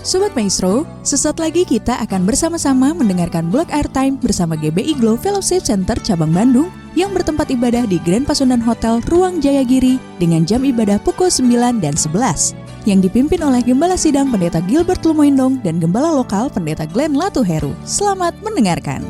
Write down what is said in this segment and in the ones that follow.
Sobat Maestro, sesaat lagi kita akan bersama-sama mendengarkan Block Airtime bersama GBI Glow Fellowship Center Cabang Bandung yang bertempat ibadah di Grand Pasundan Hotel Ruang Jayagiri dengan jam ibadah pukul 9 dan 11 yang dipimpin oleh Gembala Sidang Pendeta Gilbert Lumoindong dan Gembala Lokal Pendeta Glenn Latuheru. Selamat mendengarkan.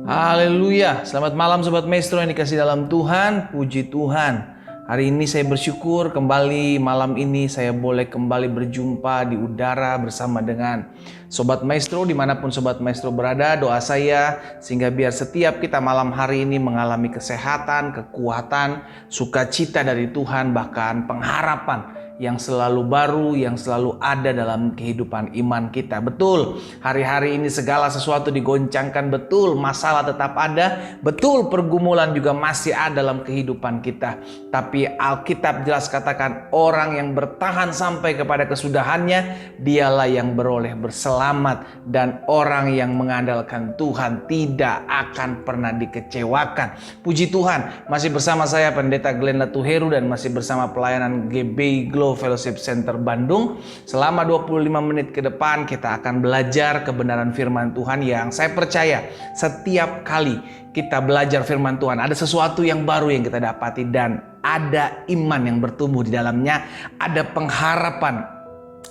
Haleluya, selamat malam Sobat Maestro yang dikasih dalam Tuhan, puji Tuhan. Hari ini saya bersyukur kembali malam ini saya boleh kembali berjumpa di udara bersama dengan Sobat Maestro dimanapun Sobat Maestro berada. Doa saya sehingga biar setiap kita malam hari ini mengalami kesehatan, kekuatan, sukacita dari Tuhan, bahkan pengharapan yang selalu baru, yang selalu ada dalam kehidupan iman kita. Betul, hari-hari ini segala sesuatu digoncangkan, betul, masalah tetap ada, betul, pergumulan juga masih ada dalam kehidupan kita. Tapi Alkitab jelas katakan, orang yang bertahan sampai kepada kesudahannya, dialah yang beroleh berselamat. Dan orang yang mengandalkan Tuhan tidak akan pernah dikecewakan. Puji Tuhan, masih bersama saya Pendeta Glenn Latuheru dan masih bersama pelayanan GBI Glow Fellowship Center Bandung. Selama 25 menit ke depan kita akan belajar kebenaran firman Tuhan yang saya percaya setiap kali kita belajar firman Tuhan ada sesuatu yang baru yang kita dapati dan ada iman yang bertumbuh di dalamnya, ada pengharapan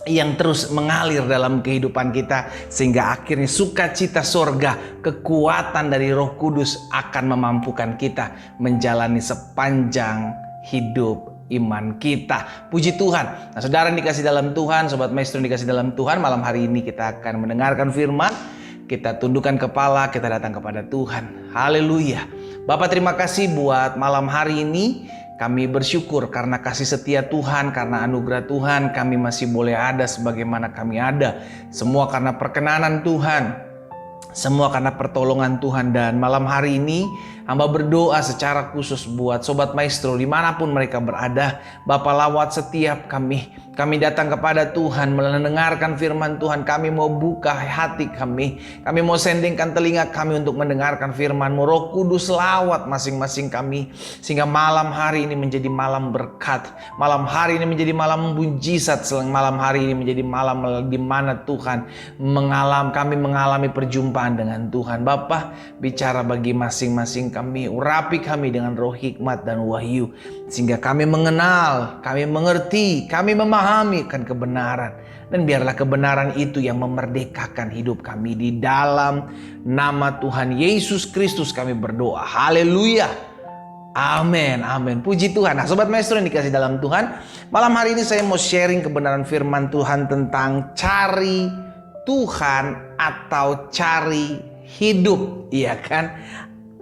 yang terus mengalir dalam kehidupan kita sehingga akhirnya sukacita sorga, kekuatan dari Roh Kudus akan memampukan kita menjalani sepanjang hidup iman kita. Puji Tuhan. Nah, saudara yang dikasih dalam Tuhan, Sobat Maestro yang dikasih dalam Tuhan, malam hari ini kita akan mendengarkan firman. Kita tundukkan kepala, kita datang kepada Tuhan. Haleluya. Bapak, terima kasih buat malam hari ini. Kami bersyukur karena kasih setia Tuhan, karena anugerah Tuhan kami masih boleh ada sebagaimana kami ada. Semua karena perkenanan Tuhan, semua karena pertolongan Tuhan. Dan malam hari ini hamba berdoa secara khusus buat Sobat Maestro dimanapun mereka berada. Bapa, lawat setiap kami datang kepada Tuhan mendengarkan firman Tuhan. Kami mau buka hati kami mau sendingkan telinga kami untuk mendengarkan firman-Mu. Roh Kudus lawat masing-masing kami sehingga malam hari ini menjadi malam berkat, malam hari ini menjadi malam mujizat, malam hari ini menjadi malam di mana Tuhan kami mengalami perjumpaan dengan Tuhan. Bapa, bicara bagi masing-masing kami, urapi kami dengan roh hikmat dan wahyu sehingga kami mengenal, kami mengerti, kami memahami akan kebenaran. Dan biarlah kebenaran itu yang memerdekakan hidup kami. Di dalam nama Tuhan Yesus Kristus kami berdoa. Haleluya. Amin, amin. Puji Tuhan. Nah, Sobat Maestro yang dikasih dalam Tuhan, malam hari ini saya mau sharing kebenaran firman Tuhan tentang cari Tuhan atau cari hidup. Iya kan?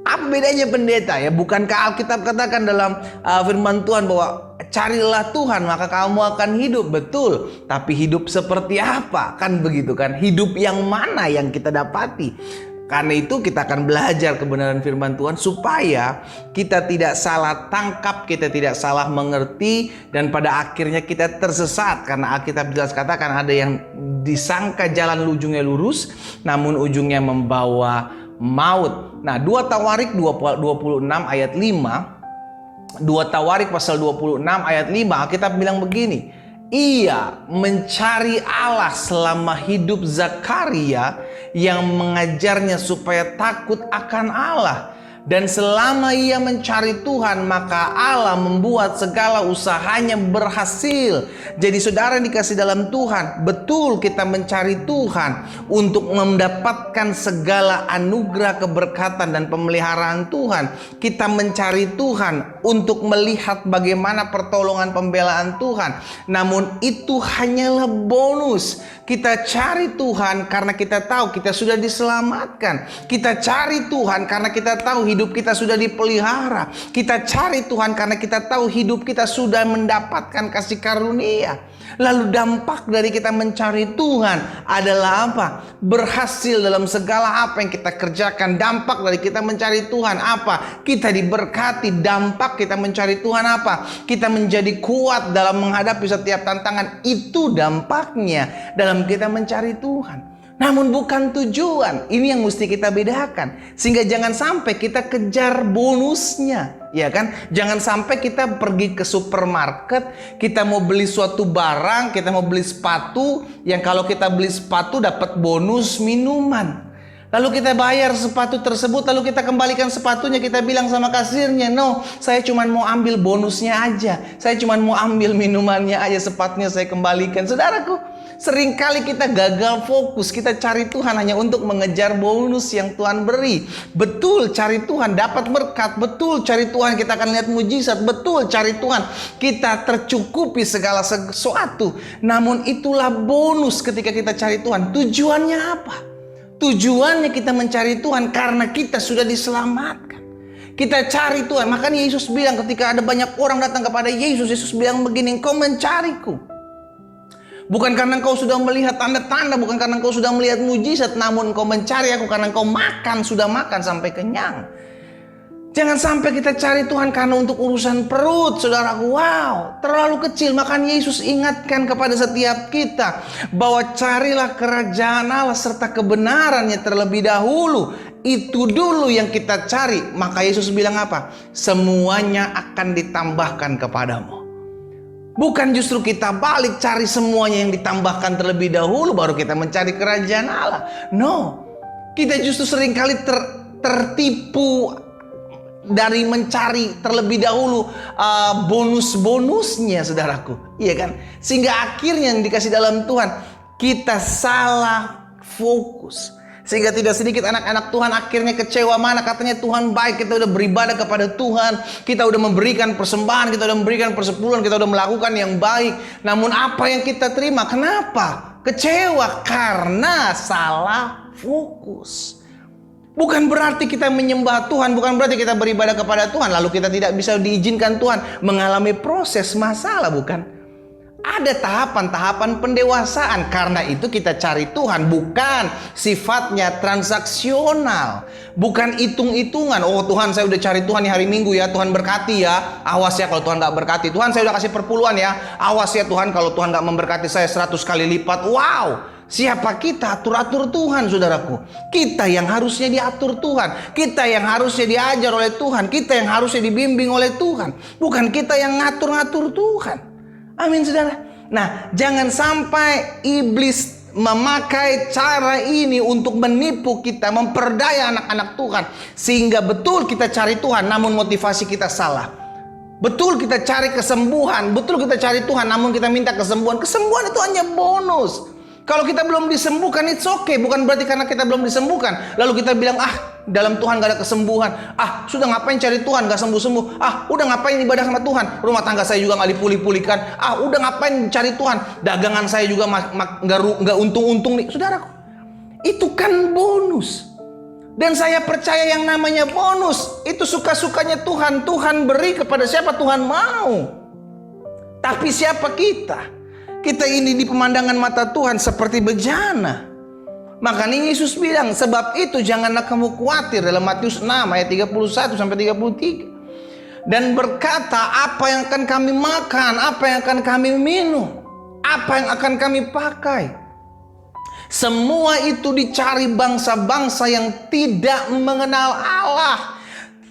Apa bedanya pendeta ya? Bukankah Alkitab katakan dalam firman Tuhan bahwa carilah Tuhan maka kamu akan hidup? Betul. Tapi hidup seperti apa? Kan begitu kan? Hidup yang mana yang kita dapati? Karena itu kita akan belajar kebenaran firman Tuhan supaya kita tidak salah tangkap, kita tidak salah mengerti, dan pada akhirnya kita tersesat. Karena Alkitab jelas katakan ada yang disangka jalan ujungnya lurus, namun ujungnya membawa maut. Nah, 2 Tawarik 26 ayat 5, 2 Tawarik pasal 26 ayat 5, Alkitab bilang begini, ia mencari Allah selama hidup Zakaria yang mengajarnya supaya takut akan Allah. Dan selama ia mencari Tuhan, maka Allah membuat segala usahanya berhasil. Jadi saudara yang dikasih dalam Tuhan, betul kita mencari Tuhan untuk mendapatkan segala anugerah, keberkatan, dan pemeliharaan Tuhan. Kita mencari Tuhan untuk melihat bagaimana pertolongan pembelaan Tuhan. Namun itu hanyalah bonus. Kita cari Tuhan karena kita tahu kita sudah diselamatkan. Kita cari Tuhan karena kita tahu hidup kita sudah dipelihara. Kita cari Tuhan karena kita tahu hidup kita sudah mendapatkan kasih karunia. Lalu dampak dari kita mencari Tuhan adalah apa? Berhasil dalam segala apa yang kita kerjakan. Dampak dari kita mencari Tuhan apa? Kita diberkati. Dampak kita mencari Tuhan apa? Kita menjadi kuat dalam menghadapi setiap tantangan. Itu dampaknya dalam kita mencari Tuhan. namun bukan tujuan. Ini yang mesti kita bedakan. Sehingga jangan sampai kita kejar bonusnya, ya kan? Jangan sampai kita pergi ke supermarket, kita mau beli suatu barang, kita mau beli sepatu, yang kalau kita beli sepatu dapat bonus minuman. Lalu kita bayar sepatu tersebut, lalu kita kembalikan sepatunya, kita bilang sama kasirnya, no, saya cuma mau ambil bonusnya aja. Saya cuma mau ambil minumannya aja, sepatunya saya kembalikan. Saudaraku, seringkali kita gagal fokus, kita cari Tuhan hanya untuk mengejar bonus yang Tuhan beri. Betul, cari Tuhan dapat berkat. Betul, cari Tuhan kita akan lihat mujizat. Betul, cari Tuhan kita tercukupi segala sesuatu. Namun itulah bonus ketika kita cari Tuhan. Tujuannya apa? Tujuannya kita mencari Tuhan karena kita sudah diselamatkan. Kita cari Tuhan. Makanya Yesus bilang ketika ada banyak orang datang kepada Yesus, Yesus bilang begini, engkau mencariku bukan karena engkau sudah melihat tanda-tanda, bukan karena engkau sudah melihat mujizat, namun engkau mencari aku karena engkau sudah makan sampai kenyang. Jangan sampai kita cari Tuhan karena untuk urusan perut, saudaraku. Wow, terlalu kecil. Makanya Yesus ingatkan kepada setiap kita bahwa carilah kerajaan Allah serta kebenarannya terlebih dahulu. Itu dulu yang kita cari. Maka Yesus bilang apa? Semuanya akan ditambahkan kepadamu. Bukan justru kita balik cari semuanya yang ditambahkan terlebih dahulu baru kita mencari kerajaan Allah. No, kita justru seringkali tertipu dari mencari terlebih dahulu bonus-bonusnya, saudaraku. Iya kan? Sehingga akhirnya yang dikasih dalam Tuhan, kita salah fokus. Sehingga tidak sedikit anak-anak Tuhan akhirnya kecewa. Mana katanya Tuhan baik, kita udah beribadah kepada Tuhan, kita udah memberikan persembahan, kita udah memberikan persepuluhan, kita udah melakukan yang baik. Namun apa yang kita terima? Kenapa? Kecewa karena salah fokus. Bukan berarti kita menyembah Tuhan, bukan berarti kita beribadah kepada Tuhan lalu kita tidak bisa diizinkan Tuhan mengalami proses masalah, bukan. Ada tahapan-tahapan pendewasaan. Karena itu kita cari Tuhan, bukan sifatnya transaksional, bukan hitung-hitungan. Oh Tuhan, saya udah cari Tuhan hari Minggu ya, Tuhan berkati ya, awas ya kalau Tuhan gak berkati. Tuhan, saya udah kasih perpuluhan ya, awas ya Tuhan kalau Tuhan gak memberkati saya 100 kali lipat. Wow, siapa kita atur-atur Tuhan, saudaraku? Kita yang harusnya diatur Tuhan, kita yang harusnya diajar oleh Tuhan, kita yang harusnya dibimbing oleh Tuhan, bukan kita yang ngatur-ngatur Tuhan. Amin, saudara. Nah, jangan sampai iblis memakai cara ini untuk menipu kita, memperdaya anak-anak Tuhan, sehingga betul kita cari Tuhan namun motivasi kita salah. Betul kita cari kesembuhan, betul kita cari Tuhan namun kita minta kesembuhan. Kesembuhan itu hanya bonus. Kalau kita belum disembuhkan, it's okay. Bukan berarti karena kita belum disembuhkan lalu kita bilang, dalam Tuhan gak ada kesembuhan. Sudah ngapain cari Tuhan gak sembuh-sembuh. Udah ngapain ibadah sama Tuhan, rumah tangga saya juga gak dipulih-pulihkan. Udah ngapain cari Tuhan, dagangan saya juga gak untung-untung nih. Saudaraku, itu kan bonus. Dan saya percaya yang namanya bonus itu suka-sukanya Tuhan. Tuhan beri kepada siapa Tuhan mau. Tapi siapa kita? Kita ini di pemandangan mata Tuhan seperti bejana. Makanya Yesus bilang, sebab itu janganlah kamu khawatir, dalam Matius 6 ayat 31 sampai 33. Dan berkata, apa yang akan kami makan, apa yang akan kami minum, apa yang akan kami pakai. Semua itu dicari bangsa-bangsa yang tidak mengenal Allah.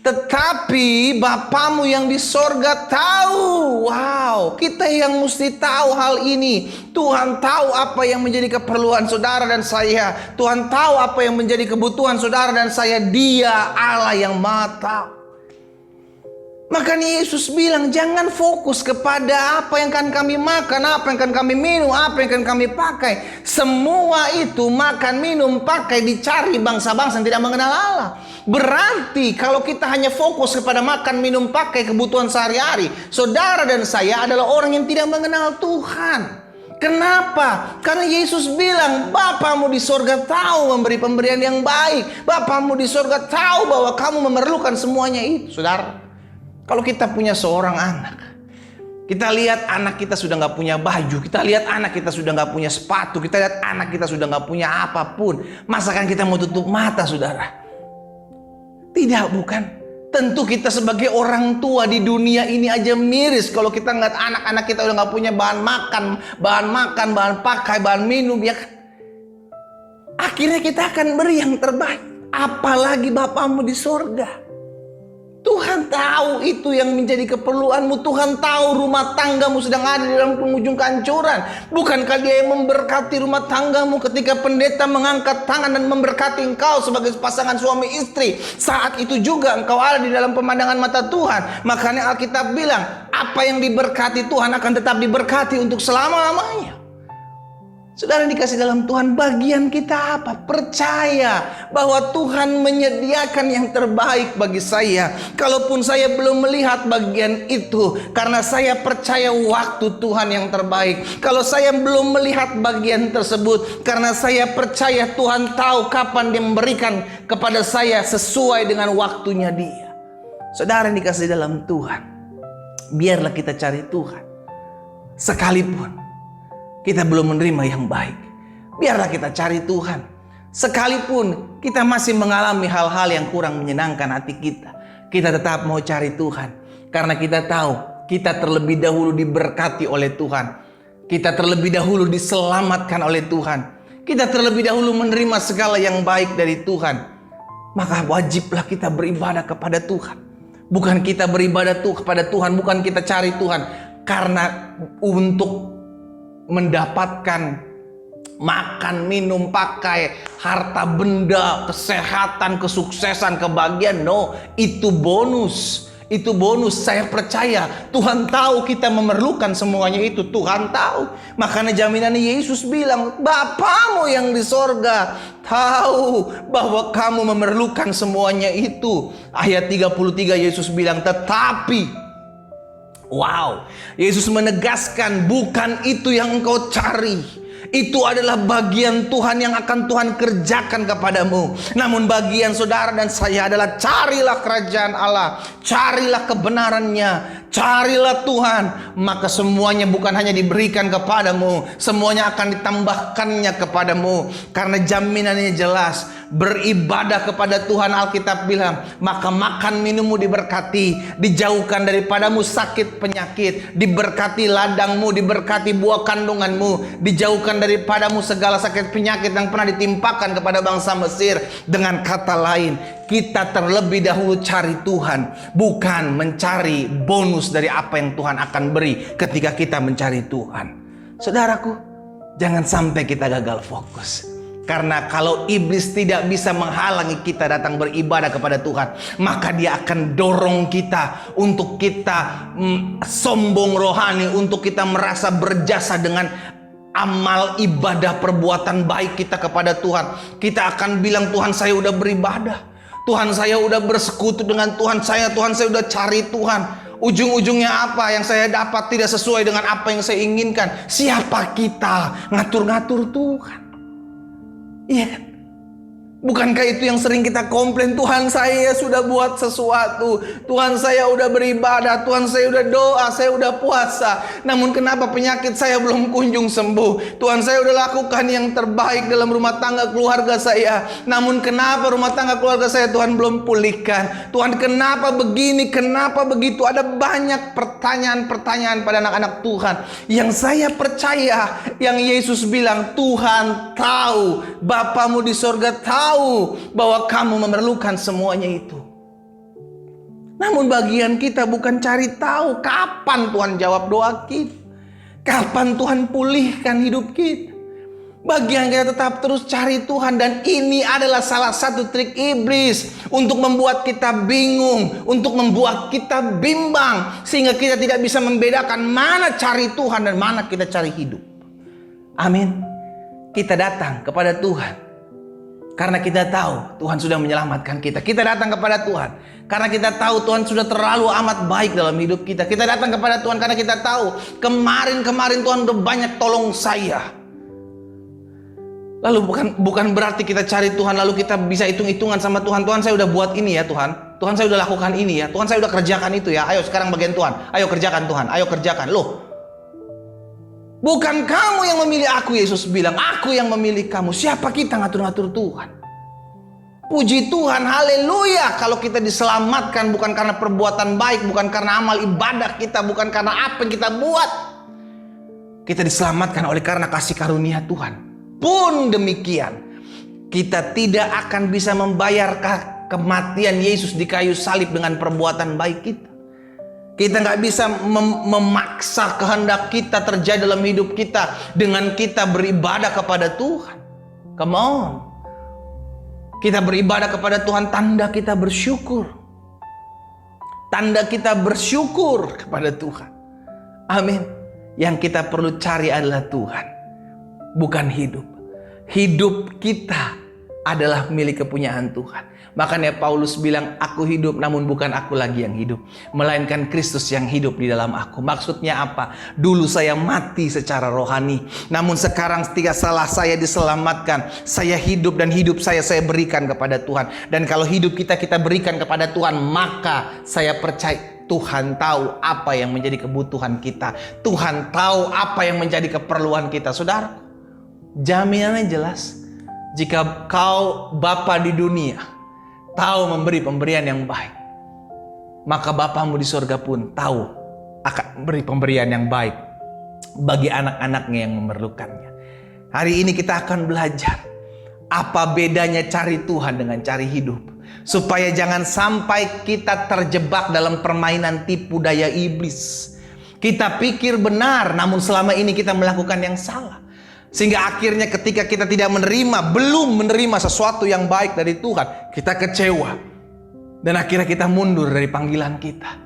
Tetapi Bapamu yang di sorga tahu. Wow, kita yang mesti tahu hal ini. Tuhan tahu apa yang menjadi keperluan saudara dan saya. Tuhan tahu apa yang menjadi kebutuhan saudara dan saya. Dia Allah yang Maha Tahu. Makanya Yesus bilang, jangan fokus kepada apa yang akan kami makan, apa yang akan kami minum, apa yang akan kami pakai. Semua itu makan, minum, pakai dicari bangsa-bangsa yang tidak mengenal Allah. Berarti kalau kita hanya fokus kepada makan, minum, pakai kebutuhan sehari-hari, saudara dan saya adalah orang yang tidak mengenal Tuhan. Kenapa? Karena Yesus bilang, Bapamu di sorga tahu memberi pemberian yang baik. Bapamu di sorga tahu bahwa kamu memerlukan semuanya itu. Saudara, kalau kita punya seorang anak, kita lihat anak kita sudah gak punya baju, kita lihat anak kita sudah gak punya sepatu, kita lihat anak kita sudah gak punya apapun, masakan kita mau tutup mata, saudara? Tidak, bukan? Tentu kita sebagai orang tua di dunia ini aja miris kalau kita ngeliat anak-anak kita udah gak punya bahan makan, bahan pakai, bahan minum, ya kan? akhirnya kita akan beri yang terbaik. Apalagi Bapamu di sorga. Tuhan tahu itu yang menjadi keperluanmu. Tuhan tahu rumah tanggamu sedang ada di dalam penghujung kehancuran. Bukankah Dia yang memberkati rumah tanggamu ketika pendeta mengangkat tangan dan memberkati engkau sebagai pasangan suami istri? Saat itu juga engkau ada di dalam pemandangan mata Tuhan. Makanya Alkitab bilang, apa yang diberkati Tuhan akan tetap diberkati untuk selama-lamanya. Saudara dikasih dalam Tuhan, bagian kita apa? Percaya bahwa Tuhan menyediakan yang terbaik bagi saya. Kalaupun saya belum melihat bagian itu, karena saya percaya waktu Tuhan yang terbaik. Kalau saya belum melihat bagian tersebut, karena saya percaya Tuhan tahu kapan Dia memberikan kepada saya sesuai dengan waktunya Dia. Saudara yang dikasih dalam Tuhan, biarlah kita cari Tuhan. Sekalipun kita belum menerima yang baik, biarlah kita cari Tuhan. Sekalipun kita masih mengalami hal-hal yang kurang menyenangkan hati kita, kita tetap mau cari Tuhan. Karena kita tahu kita terlebih dahulu diberkati oleh Tuhan. Kita terlebih dahulu diselamatkan oleh Tuhan. Kita terlebih dahulu menerima segala yang baik dari Tuhan. Maka wajiblah kita beribadah kepada Tuhan. Bukan kita beribadah kepada Tuhan, bukan kita cari Tuhan karena untuk mendapatkan makan, minum, pakai, harta benda, kesehatan, kesuksesan, kebahagiaan. No, itu bonus. Itu bonus. Saya percaya Tuhan tahu kita memerlukan semuanya itu. Tuhan tahu. Makanya jaminan Yesus bilang, Bapamu yang di sorga tahu bahwa kamu memerlukan semuanya itu. Ayat 33 Yesus bilang, tetapi wow, Yesus menegaskan bukan itu yang engkau cari. Itu adalah bagian Tuhan yang akan Tuhan kerjakan kepadamu. Namun bagian saudara dan saya adalah carilah kerajaan Allah, carilah kebenarannya, carilah Tuhan. Maka semuanya bukan hanya diberikan kepadamu, semuanya akan ditambahkannya kepadamu. Karena jaminannya jelas, beribadah kepada Tuhan. Alkitab bilang, maka makan minummu diberkati, dijauhkan daripadamu sakit penyakit, diberkati ladangmu, diberkati buah kandunganmu, dijauhkan daripadamu segala sakit penyakit yang pernah ditimpakan kepada bangsa Mesir. Dengan kata lain, kita terlebih dahulu cari Tuhan, bukan mencari bonus dari apa yang Tuhan akan beri ketika kita mencari Tuhan. Saudaraku, jangan sampai kita gagal fokus. Karena kalau iblis tidak bisa menghalangi kita datang beribadah kepada Tuhan, maka dia akan dorong kita untuk kita sombong rohani, untuk kita merasa berjasa dengan amal ibadah perbuatan baik kita kepada Tuhan. Kita akan bilang, Tuhan saya udah beribadah, Tuhan saya udah bersekutu dengan Tuhan saya udah cari Tuhan. Ujung-ujungnya apa yang saya dapat tidak sesuai dengan apa yang saya inginkan. Siapa kita ngatur-ngatur Tuhan? Iya kan? Bukankah itu yang sering kita komplain? Tuhan saya sudah buat sesuatu, Tuhan saya udah beribadah, Tuhan saya udah doa, saya udah puasa, namun kenapa penyakit saya belum kunjung sembuh? Tuhan saya udah lakukan yang terbaik dalam rumah tangga keluarga saya, namun kenapa rumah tangga keluarga saya Tuhan belum pulihkan? Tuhan kenapa begini, kenapa begitu? Ada banyak pertanyaan-pertanyaan pada anak-anak Tuhan. Yang saya percaya, yang Yesus bilang, Tuhan tahu, Bapamu di sorga tahu bahwa kamu memerlukan semuanya itu. Namun bagian kita bukan cari tahu kapan Tuhan jawab doa kita, kapan Tuhan pulihkan hidup kita. Bagian kita tetap terus cari Tuhan. Dan ini adalah salah satu trik iblis untuk membuat kita bingung, untuk membuat kita bimbang, sehingga kita tidak bisa membedakan mana cari Tuhan dan mana kita cari hidup. Amin. Kita datang kepada Tuhan karena kita tahu Tuhan sudah menyelamatkan kita. Kita datang kepada Tuhan karena kita tahu Tuhan sudah terlalu amat baik dalam hidup kita. Kita datang kepada Tuhan karena kita tahu kemarin Tuhan udah banyak tolong saya. Lalu bukan berarti kita cari Tuhan lalu kita bisa hitung-hitungan sama Tuhan. Tuhan saya udah buat ini ya Tuhan. Tuhan saya udah lakukan ini ya. Tuhan saya udah kerjakan itu ya. Ayo sekarang bagian Tuhan. Ayo kerjakan Tuhan. Ayo kerjakan. Loh, bukan kamu yang memilih aku, Yesus bilang. Aku yang memilih kamu. Siapa kita ngatur-ngatur Tuhan? Puji Tuhan, haleluya. Kalau kita diselamatkan bukan karena perbuatan baik, bukan karena amal ibadah kita, bukan karena apa yang kita buat. Kita diselamatkan oleh karena kasih karunia Tuhan. Pun demikian, Kita tidak akan bisa membayar kematian Yesus di kayu salib dengan perbuatan baik kita. Kita nggak bisa memaksa kehendak kita terjadi dalam hidup kita dengan kita beribadah kepada Tuhan. Come on. Kita beribadah kepada Tuhan tanda kita bersyukur. Tanda kita bersyukur kepada Tuhan. Amin. Yang kita perlu cari adalah Tuhan, bukan hidup. Hidup kita adalah milik kepunyaan Tuhan. Makanya Paulus bilang, aku hidup namun bukan aku lagi yang hidup, melainkan Kristus yang hidup di dalam aku. Maksudnya apa? Dulu saya mati secara rohani, namun sekarang ketika saya diselamatkan, saya hidup dan hidup saya berikan kepada Tuhan. Dan kalau hidup kita berikan kepada Tuhan, maka saya percaya Tuhan tahu apa yang menjadi kebutuhan kita. Tuhan tahu apa yang menjadi keperluan kita. Saudara, jaminannya jelas. Jika kau Bapa di dunia tahu memberi pemberian yang baik, maka Bapamu di surga pun tahu akan beri pemberian yang baik bagi anak-anaknya yang memerlukannya. Hari ini kita akan belajar apa bedanya cari Tuhan dengan cari hidup, supaya jangan sampai kita terjebak dalam permainan tipu daya iblis. Kita pikir benar, namun selama ini kita melakukan yang salah. Sehingga akhirnya ketika kita belum menerima sesuatu yang baik dari Tuhan, kita kecewa. Dan akhirnya kita mundur dari panggilan kita.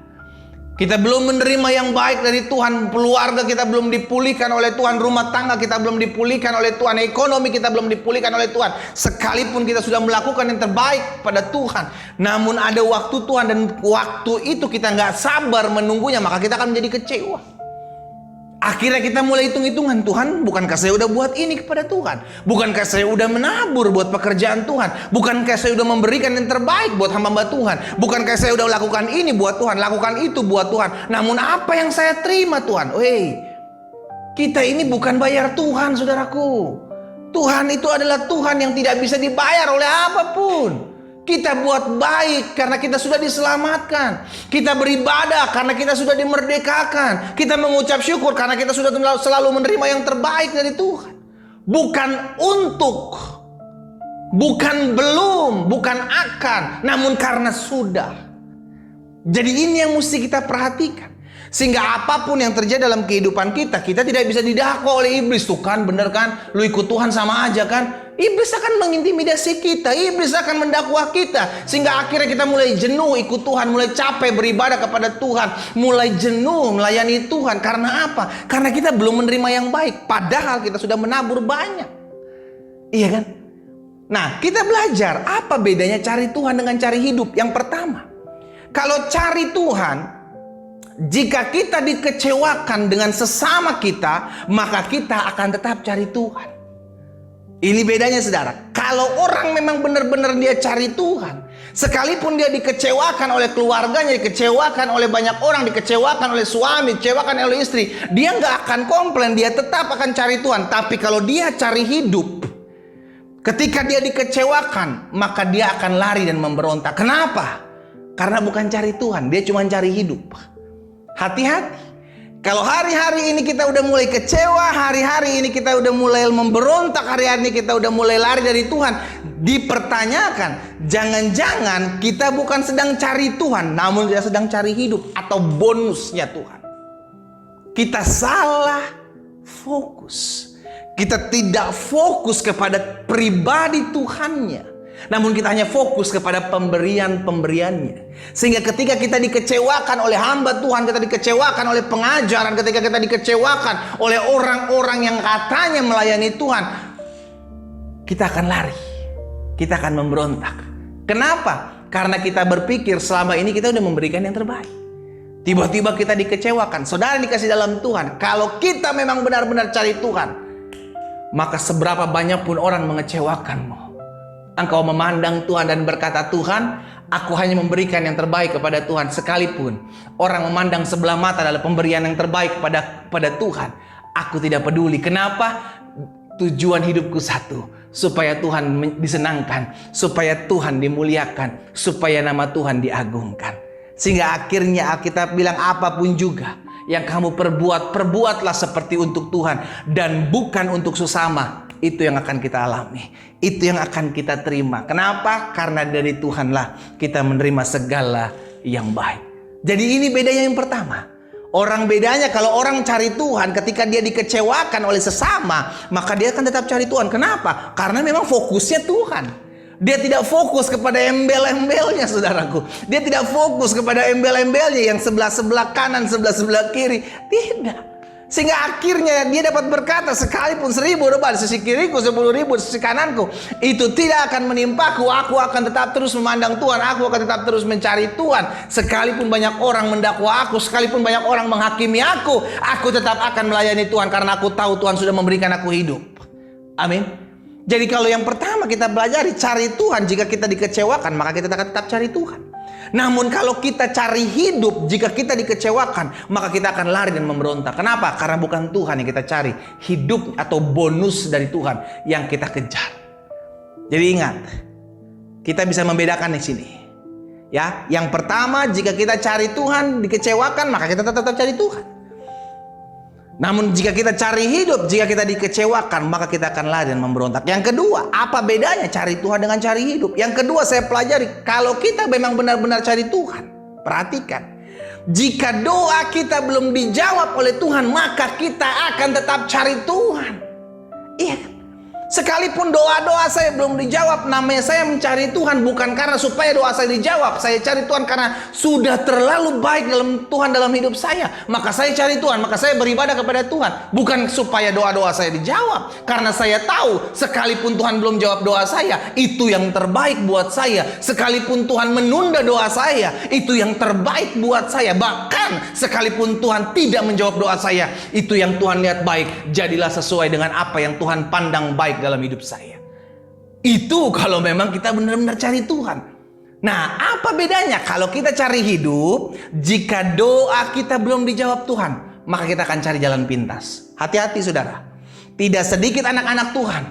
Kita belum menerima yang baik dari Tuhan, keluarga kita belum dipulihkan oleh Tuhan, rumah tangga kita belum dipulihkan oleh Tuhan, ekonomi kita belum dipulihkan oleh Tuhan. Sekalipun kita sudah melakukan yang terbaik pada Tuhan, namun ada waktu Tuhan dan waktu itu kita nggak sabar menunggunya, maka kita akan menjadi kecewa. Akhirnya kita mulai hitung-hitungan, Tuhan, bukankah saya udah buat ini kepada Tuhan? Bukankah saya udah menabur buat pekerjaan Tuhan? Bukankah saya udah memberikan yang terbaik buat hamba Tuhan? Bukankah saya udah lakukan ini buat Tuhan, lakukan itu buat Tuhan? Namun apa yang saya terima Tuhan? Kita ini bukan bayar Tuhan, saudaraku. Tuhan itu adalah Tuhan yang tidak bisa dibayar oleh apapun. Kita buat baik karena kita sudah diselamatkan. Kita beribadah karena kita sudah dimerdekakan. Kita mengucap syukur karena kita sudah selalu menerima yang terbaik dari Tuhan. Bukan untuk, bukan belum, bukan akan, namun karena sudah. Jadi ini yang mesti kita perhatikan. Sehingga apapun yang terjadi dalam kehidupan kita tidak bisa didakwa oleh iblis. Tuh kan, bener kan? Lu ikut Tuhan sama aja kan? Iblis akan mengintimidasi kita, iblis akan mendakwah kita, sehingga akhirnya kita mulai jenuh ikut Tuhan, mulai capek beribadah kepada Tuhan, mulai jenuh melayani Tuhan. Karena apa? Karena kita belum menerima yang baik, padahal kita sudah menabur banyak. Iya kan? Nah, kita belajar apa bedanya cari Tuhan dengan cari hidup. Yang pertama, kalau cari Tuhan, jika kita dikecewakan dengan sesama kita, maka kita akan tetap cari Tuhan. Ini bedanya, saudara. Kalau orang memang benar-benar dia cari Tuhan, sekalipun dia dikecewakan oleh keluarganya, dikecewakan oleh banyak orang, dikecewakan oleh suami, dikecewakan oleh istri, dia nggak akan komplain, dia tetap akan cari Tuhan. Tapi kalau dia cari hidup, ketika dia dikecewakan, maka dia akan lari dan memberontak. Kenapa? Karena bukan cari Tuhan, dia cuma cari hidup. Hati-hati. Kalau hari-hari ini kita udah mulai kecewa, hari-hari ini kita udah mulai memberontak, hari-hari ini kita udah mulai lari dari Tuhan, dipertanyakan, jangan-jangan kita bukan sedang cari Tuhan, namun kita sedang cari hidup atau bonusnya Tuhan. Kita salah fokus. Kita tidak fokus kepada pribadi Tuhannya, namun kita hanya fokus kepada pemberian-pemberiannya. Sehingga ketika kita dikecewakan oleh hamba Tuhan, kita dikecewakan oleh pengajaran, ketika kita dikecewakan oleh orang-orang yang katanya melayani Tuhan, kita akan lari, kita akan memberontak. Kenapa? Karena kita berpikir selama ini kita udah memberikan yang terbaik. Tiba-tiba kita dikecewakan. Saudara dikasih dalam Tuhan, kalau kita memang benar-benar cari Tuhan, maka seberapa banyak pun orang mengecewakanmu, engkau memandang Tuhan dan berkata, Tuhan, aku hanya memberikan yang terbaik kepada Tuhan. Sekalipun orang memandang sebelah mata adalah pemberian yang terbaik pada Tuhan, aku tidak peduli. Kenapa? Tujuan hidupku satu, supaya Tuhan disenangkan, supaya Tuhan dimuliakan, supaya nama Tuhan diagungkan. Sehingga akhirnya Alkitab bilang, apapun juga yang kamu perbuat, perbuatlah seperti untuk Tuhan dan bukan untuk sesama. itu yang akan kita alami. Itu yang akan kita terima. Kenapa? Karena dari Tuhanlah kita menerima segala yang baik. Jadi ini bedanya yang pertama. Orang bedanya kalau orang cari Tuhan ketika dia dikecewakan oleh sesama, maka dia akan tetap cari Tuhan. Kenapa? Karena memang fokusnya Tuhan. Dia tidak fokus kepada embel-embelnya, saudaraku. Dia tidak fokus kepada embel-embelnya yang sebelah-sebelah kanan, sebelah-sebelah kiri. Tidak. Sehingga akhirnya dia dapat berkata, sekalipun 1000 domba di sisi kiriku, 10.000 di sisi kananku, itu tidak akan menimpaku. Aku akan tetap terus memandang Tuhan. Aku akan tetap terus mencari Tuhan. Sekalipun banyak orang mendakwa aku, sekalipun banyak orang menghakimi aku tetap akan melayani Tuhan. Karena aku tahu Tuhan sudah memberikan aku hidup. Amin. Jadi kalau yang pertama kita pelajari, cari Tuhan. Jika kita dikecewakan, maka kita akan tetap cari Tuhan. Namun kalau kita cari hidup, jika kita dikecewakan, maka kita akan lari dan memberontak. Kenapa? Karena bukan Tuhan yang kita cari. Hidup atau bonus dari Tuhan yang kita kejar. Jadi ingat, kita bisa membedakan di sini. Ya, yang pertama, jika kita cari Tuhan dikecewakan, maka kita tetap cari Tuhan. Namun jika kita cari hidup, jika kita dikecewakan, maka kita akan lari dan memberontak. Yang kedua, apa bedanya cari Tuhan dengan cari hidup? Yang kedua saya pelajari, kalau kita memang benar-benar cari Tuhan, perhatikan. Jika doa kita belum dijawab oleh Tuhan, maka kita akan tetap cari Tuhan. Iya. Sekalipun doa-doa saya belum dijawab, namanya saya mencari Tuhan bukan karena supaya doa saya dijawab. Saya cari Tuhan karena sudah terlalu baik Tuhan dalam hidup saya. Maka saya cari Tuhan, maka saya beribadah kepada Tuhan. Bukan supaya doa-doa saya dijawab. Karena saya tahu sekalipun Tuhan belum jawab doa saya, itu yang terbaik buat saya. Sekalipun Tuhan menunda doa saya, itu yang terbaik buat saya. Bahkan sekalipun Tuhan tidak menjawab doa saya, itu yang Tuhan lihat baik. Jadilah sesuai dengan apa yang Tuhan pandang baik dalam hidup saya. Itu kalau memang kita benar-benar cari Tuhan. Nah, apa bedanya kalau kita cari hidup? Jika doa kita belum dijawab Tuhan, maka kita akan cari jalan pintas. Hati-hati saudara. Tidak sedikit anak-anak Tuhan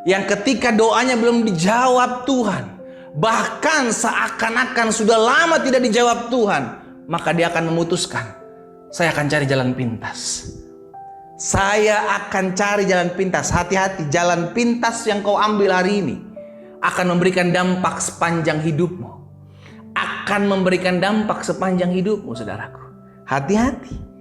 yang ketika doanya belum dijawab Tuhan, bahkan seakan-akan sudah lama tidak dijawab Tuhan, maka dia akan memutuskan, saya akan cari jalan pintas. Saya akan cari jalan pintas. Hati-hati, jalan pintas yang kau ambil hari ini akan memberikan dampak sepanjang hidupmu. Akan memberikan dampak sepanjang hidupmu, saudaraku. Hati-hati.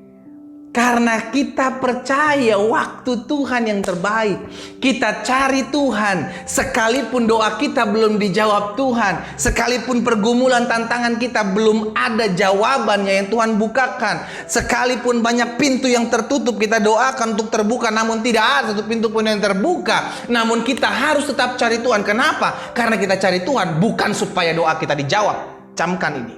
Karena kita percaya waktu Tuhan yang terbaik. Kita cari Tuhan. Sekalipun doa kita belum dijawab Tuhan, sekalipun pergumulan tantangan kita belum ada jawabannya yang Tuhan bukakan, sekalipun banyak pintu yang tertutup kita doakan untuk terbuka, namun tidak ada satu pintu pun yang terbuka, namun kita harus tetap cari Tuhan. Kenapa? Karena kita cari Tuhan bukan supaya doa kita dijawab. Camkan ini.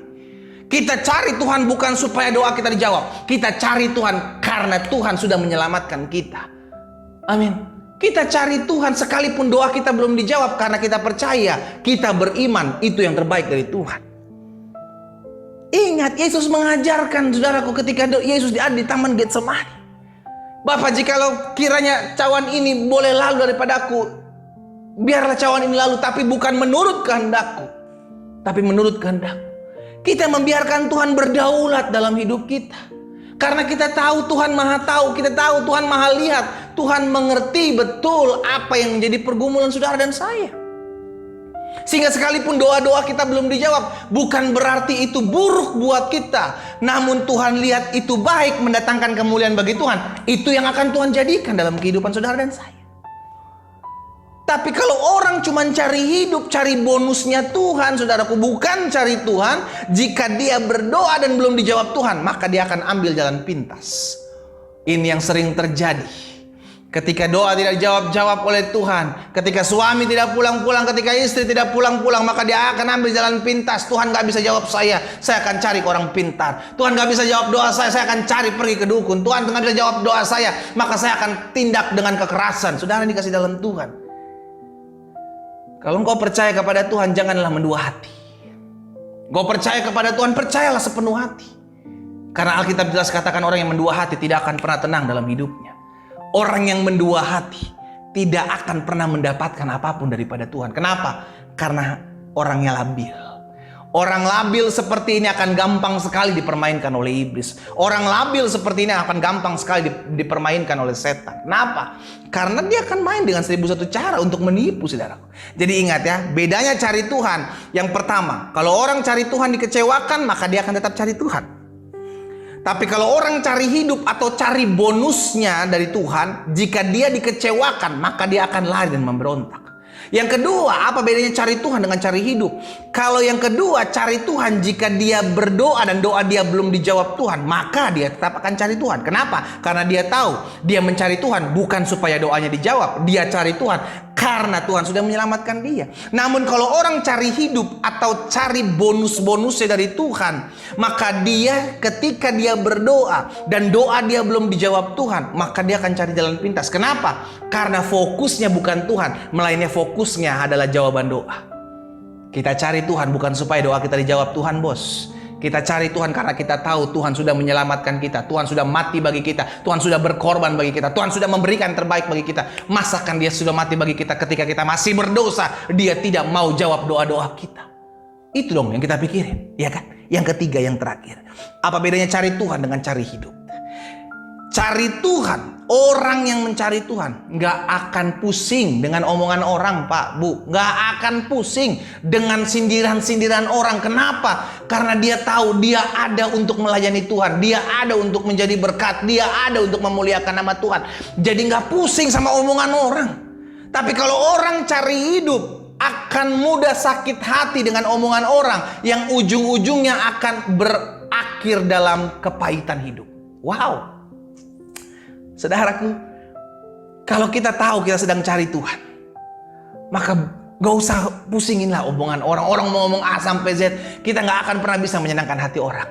Kita cari Tuhan bukan supaya doa kita dijawab. Kita cari Tuhan karena Tuhan sudah menyelamatkan kita. Amin. Kita cari Tuhan sekalipun doa kita belum dijawab, karena kita percaya, kita beriman itu yang terbaik dari Tuhan. Ingat, Yesus mengajarkan, saudaraku, ketika Yesus ada di Taman Getsemani. Bapak, jikalau kiranya cawan ini boleh lalu daripadaku, biarlah cawan ini lalu, tapi bukan menurut kehendakku, tapi menurut kehendakmu. Kita membiarkan Tuhan berdaulat dalam hidup kita. Karena kita tahu Tuhan Maha tahu, kita tahu Tuhan Maha lihat. Tuhan mengerti betul apa yang menjadi pergumulan saudara dan saya. Sehingga sekalipun doa-doa kita belum dijawab, bukan berarti itu buruk buat kita. Namun Tuhan lihat itu baik, mendatangkan kemuliaan bagi Tuhan. Itu yang akan Tuhan jadikan dalam kehidupan saudara dan saya. Tapi kalau orang cuma cari hidup, cari bonusnya Tuhan, saudaraku, bukan cari Tuhan. Jika dia berdoa dan belum dijawab Tuhan, maka dia akan ambil jalan pintas. Ini yang sering terjadi. Ketika doa tidak dijawab-jawab oleh Tuhan, ketika suami tidak pulang-pulang, ketika istri tidak pulang-pulang, maka dia akan ambil jalan pintas. Tuhan gak bisa jawab saya akan cari ke orang pintar. Tuhan gak bisa jawab doa saya akan cari pergi ke dukun. Tuhan gak bisa jawab doa saya, maka saya akan tindak dengan kekerasan. Saudara dikasih dalam Tuhan. Kalau engkau percaya kepada Tuhan, janganlah mendua hati. Engkau percaya kepada Tuhan, percayalah sepenuh hati. Karena Alkitab jelas katakan orang yang mendua hati tidak akan pernah tenang dalam hidupnya. Orang yang mendua hati tidak akan pernah mendapatkan apapun daripada Tuhan. Kenapa? Karena orangnya labil. Orang labil seperti ini akan gampang sekali dipermainkan oleh iblis. Orang labil seperti ini akan gampang sekali dipermainkan oleh setan. Kenapa? Karena dia akan main dengan 1001 cara untuk menipu, saudaraku. Jadi ingat ya, bedanya cari Tuhan. Yang pertama, kalau orang cari Tuhan dikecewakan, maka dia akan tetap cari Tuhan. Tapi kalau orang cari hidup atau cari bonusnya dari Tuhan, jika dia dikecewakan, maka dia akan lari dan memberontak. Yang kedua, apa bedanya cari Tuhan dengan cari hidup? Kalau yang kedua, cari Tuhan, jika dia berdoa dan doa dia belum dijawab Tuhan, maka dia tetap akan cari Tuhan. Kenapa? Karena dia tahu dia mencari Tuhan bukan supaya doanya dijawab. Dia cari Tuhan karena Tuhan sudah menyelamatkan dia. Namun kalau orang cari hidup atau cari bonus-bonusnya dari Tuhan, maka dia ketika dia berdoa dan doa dia belum dijawab Tuhan, maka dia akan cari jalan pintas. Kenapa? Karena fokusnya bukan Tuhan, melainkan fokusnya adalah jawaban doa. Kita cari Tuhan bukan supaya doa kita dijawab Tuhan, bos. Kita cari Tuhan karena kita tahu Tuhan sudah menyelamatkan kita. Tuhan sudah mati bagi kita. Tuhan sudah berkorban bagi kita. Tuhan sudah memberikan terbaik bagi kita. Masakan dia sudah mati bagi kita ketika kita masih berdosa. Dia tidak mau jawab doa-doa kita. Itu dong yang kita pikirin, ya kan? Yang ketiga, yang terakhir. Apa bedanya cari Tuhan dengan cari hidup? Cari Tuhan, orang yang mencari Tuhan nggak akan pusing dengan omongan orang, Pak, Bu. Nggak akan pusing dengan sindiran-sindiran orang. Kenapa? Karena dia tahu dia ada untuk melayani Tuhan. Dia ada untuk menjadi berkat. Dia ada untuk memuliakan nama Tuhan. Jadi nggak pusing sama omongan orang. Tapi kalau orang cari hidup, akan mudah sakit hati dengan omongan orang yang ujung-ujungnya akan berakhir dalam kepahitan hidup. Wow. Saudaraku, kalau kita tahu kita sedang cari Tuhan, maka gak usah pusingin lah omongan orang. Orang mau ngomong A sampai Z, kita gak akan pernah bisa menyenangkan hati orang.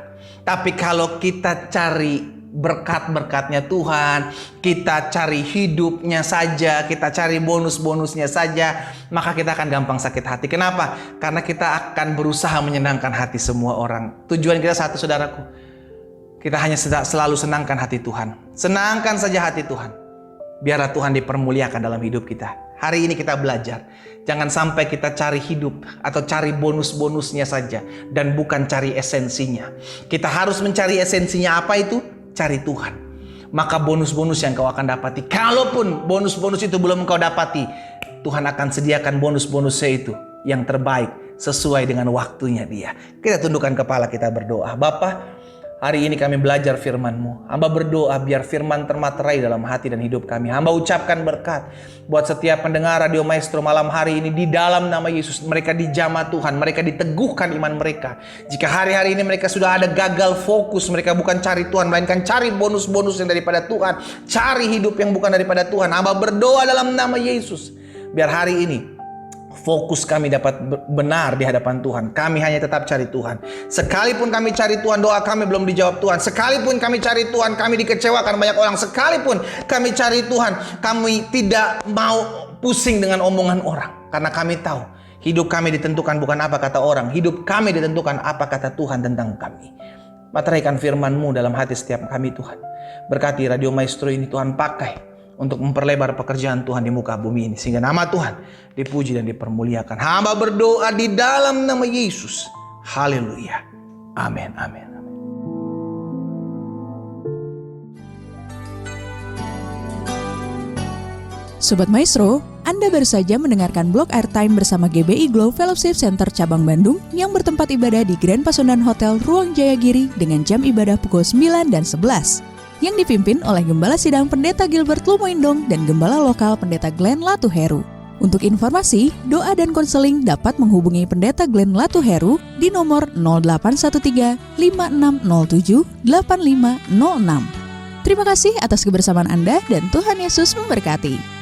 Tapi kalau kita cari berkat-berkatnya Tuhan, kita cari hidupnya saja, kita cari bonus-bonusnya saja, maka kita akan gampang sakit hati. Kenapa? Karena kita akan berusaha menyenangkan hati semua orang. Tujuan kita satu, saudaraku. Kita hanya selalu senangkan hati Tuhan. Senangkan saja hati Tuhan. Biarlah Tuhan dipermuliakan dalam hidup kita. Hari ini kita belajar. Jangan sampai kita cari hidup atau cari bonus-bonusnya saja. Dan bukan cari esensinya. Kita harus mencari esensinya. Apa itu? Cari Tuhan. Maka bonus-bonus yang kau akan dapati. Kalaupun bonus-bonus itu belum kau dapati, Tuhan akan sediakan bonus-bonusnya itu yang terbaik sesuai dengan waktunya dia. Kita tundukkan kepala, kita berdoa. Bapa, hari ini kami belajar firman-Mu. Hamba berdoa biar firman termaterai dalam hati dan hidup kami. Hamba ucapkan berkat buat setiap pendengar Radio Maestro malam hari ini. Di dalam nama Yesus, mereka dijamah Tuhan. Mereka diteguhkan iman mereka. Jika hari-hari ini mereka sudah ada gagal fokus, mereka bukan cari Tuhan, melainkan cari bonus-bonus yang daripada Tuhan. Cari hidup yang bukan daripada Tuhan. Hamba berdoa dalam nama Yesus, biar hari ini fokus kami dapat benar di hadapan Tuhan. Kami hanya tetap cari Tuhan. Sekalipun kami cari Tuhan, doa kami belum dijawab Tuhan. Sekalipun kami cari Tuhan, kami dikecewakan banyak orang. Sekalipun kami cari Tuhan, kami tidak mau pusing dengan omongan orang. Karena kami tahu hidup kami ditentukan bukan apa kata orang. Hidup kami ditentukan apa kata Tuhan tentang kami. Materaikan firman-Mu dalam hati setiap kami, Tuhan. Berkati Radio Maestro ini, Tuhan, pakai untuk memperlebar pekerjaan Tuhan di muka bumi ini. Sehingga nama Tuhan dipuji dan dipermuliakan. Hamba berdoa di dalam nama Yesus. Haleluya. Amin. Amin. Sobat Maestro, Anda baru saja mendengarkan blog Airtime bersama GBI Glow Fellowship Center Cabang Bandung yang bertempat ibadah di Grand Pasundan Hotel Ruang Jayagiri dengan jam ibadah pukul 9 dan 11. Yang dipimpin oleh Gembala Sidang Pendeta Gilbert Lumoindong dan Gembala Lokal Pendeta Glenn Latuheru. Untuk informasi, doa dan konseling dapat menghubungi Pendeta Glenn Latuheru di nomor 0813 5607 8506. Terima kasih atas kebersamaan Anda dan Tuhan Yesus memberkati.